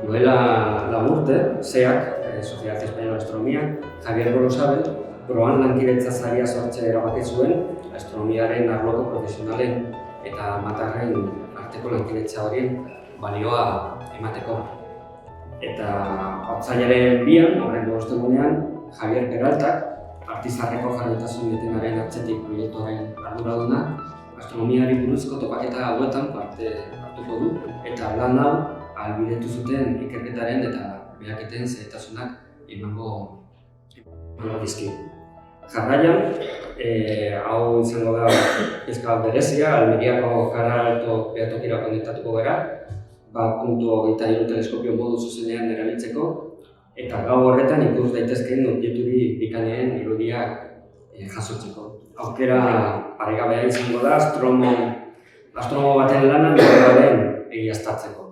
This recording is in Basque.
Duela urte, SEAK, Sociedad Española de Astronomía, Javier Gorosabel, proban lankidetza saria sortzea erabaki zuen astronomiaren arloko profesionalen eta amatarren arteko lankidetza horien balioa emateko. Eta otsailaren 2an, horrengo ostegunean, Javier Peraltak, Artizarreko jarraitasun etenaren atzetik proiektuaren arduraduna, astronomiari buruzko topaketa hauetan parte hartuko du, eta lan hau ahalbidetu zuten ikerketaren eta behaketen zehaztasunak emango dizkigu. Jarraian, hau izango da pizka bat berezia, Almeriako Karralto behatokira konektatuko gara, 1.23 teleskopio modu zuzenean erabiltzeko, eta gau horretan ikus daitezkeen objekturi bikaneen irudiak jasotzeko. Aukera paregabea izango da astronomo baten lana den egiaztatzeko.